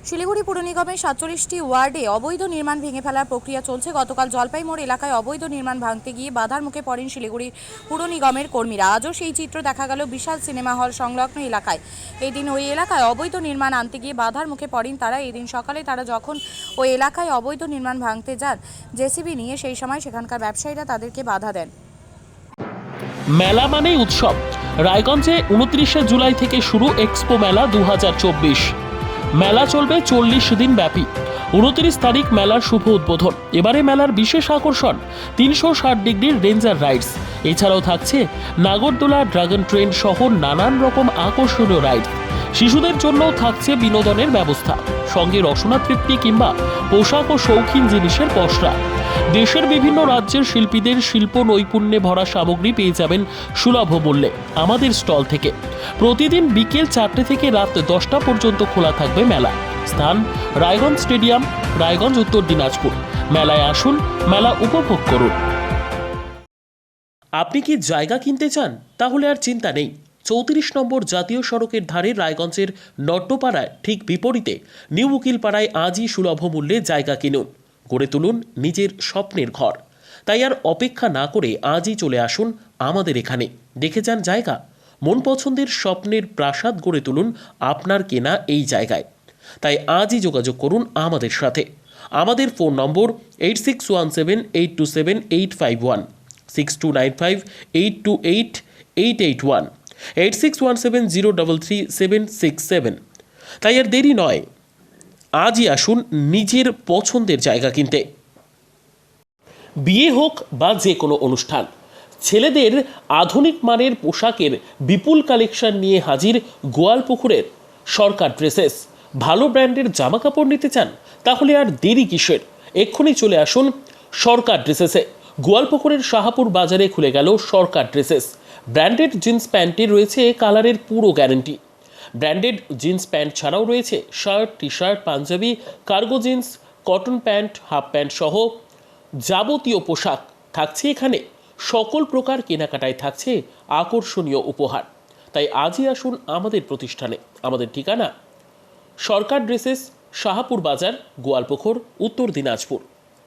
শিলিগুড়ি পুর নিগমের 47টি ওয়ার্ডে অবৈধ নির্মাণ ভেঙে ফেলার প্রক্রিয়া চলছে। গতকাল জলপাই মোড় এলাকায় অবৈধ নির্মাণ ভাঙতে গিয়ে বাধার মুখে পড়েন শিলিগুড়ির পুর নিগমের কর্মীরা। আজও সেই চিত্র দেখা গেল বিশাল সিনেমা হল সংলগ্ন এলাকায়। এই দিন ওই এলাকায় অবৈধ নির্মাণ আনতে গিয়ে বাধার মুখে পড়েন তারা। এই দিন সকালে তারা যখন ওই এলাকায় অবৈধ নির্মাণ ভাঙতে যান জেসিবি নিয়ে, সেই সময় সেখানকার ব্যবসায়ীরা তাদেরকে বাধা দেন। মেলা মানেই উৎসব। রায়গঞ্জে 29শে জুলাই থেকে শুরু এক্সপো মেলা 2024। মেলা চলবে 40 দিন ব্যাপী। 29 তারিখ মেলার শুভ উদ্বোধন। এবারে মেলার বিশেষ আকর্ষণ 360 ডিগ্রির রেঞ্জার রাইডস। এছাড়াও থাকছে নাগরদোলা, ড্রাগন ট্রেন সহ নানান রকম আকর্ষণীয় রাইড। শিশুদের জন্যও থাকছে বিনোদনের ব্যবস্থা, সঙ্গে রসনা তৃপ্তি কিংবা পোশাক ও শৌখিন জিনিসের পসরা। দেশের বিভিন্ন রাজ্যের শিল্পীদের শিল্প নৈপুণ্যে ভরা সামগ্রী পেয়ে যাবেন সুলভ মূল্যে আমাদের স্টল থেকে। প্রতিদিন বিকেল 4টে থেকে রাত 10টা পর্যন্ত খোলা থাকবে মেলা। স্থান রায়গঞ্জ স্টেডিয়াম, রায়গঞ্জ, উত্তর দিনাজপুর। মেলায় আসুন, মেলা উপভোগ করুন। আপনি কি জায়গা কিনতে চান? তাহলে আর চিন্তা নেই। 34 নম্বর জাতীয় সড়কের ধারে রায়গঞ্জের নট্টপাড়ায় ঠিক বিপরীতে নিউ উকিলপাড়ায় আজই সুলভ মূল্যে জায়গা কিনুন, গড়ে তুলুন নিজের স্বপ্নের ঘর। তাই আর অপেক্ষা না করে আজই চলে আসুন আমাদের এখানে, দেখে যান জায়গা। মন পছন্দের স্বপ্নের প্রাসাদ গড়ে তুলুন আপনার কেনা এই জায়গায়। তাই আজই যোগাযোগ করুন আমাদের সাথে। আমাদের ফোন নম্বর 8617827851, 6295828881, 8617033767। তাই আর দেরি নয়, আজই আসুন নিজের পছন্দের জায়গা কিনতে। বিয়ে হোক বা যে কোনো অনুষ্ঠান, ছেলেদের আধুনিক মানের পোশাকের বিপুল কালেকশন নিয়ে হাজির গোয়ালপুকুরের সরকার ড্রেসেস। ভালো ব্র্যান্ডের জামা কাপড় নিতে চান? তাহলে আর দেরি কিসের? এক্ষুনি চলে আসুন সরকার ড্রেসেসে। গোয়ালপুকুরের শাহাপুর বাজারে খুলে গেল সরকার ড্রেসেস। ব্র্যান্ডেড জিন্স প্যান্টে রয়েছে কালারের পুরো গ্যারান্টি। ব্র্যান্ডেড জিন্স প্যান্ট ছাড়াও রয়েছে shirt, T shirt, panjabi, cargo jeans, cotton pant, half pant সহ যাবতীয় পোশাক থাকছে এখানে। সকল প্রকার কেনাকাটায় থাকছে আকর্ষণীয় উপহার। তাই আজই আসুন আমাদের প্রতিষ্ঠানে। আমাদের ঠিকানা সরকার ড্রেসেস, শাহাপুর বাজার, গোয়ালপুকুর, উত্তর দিনাজপুর।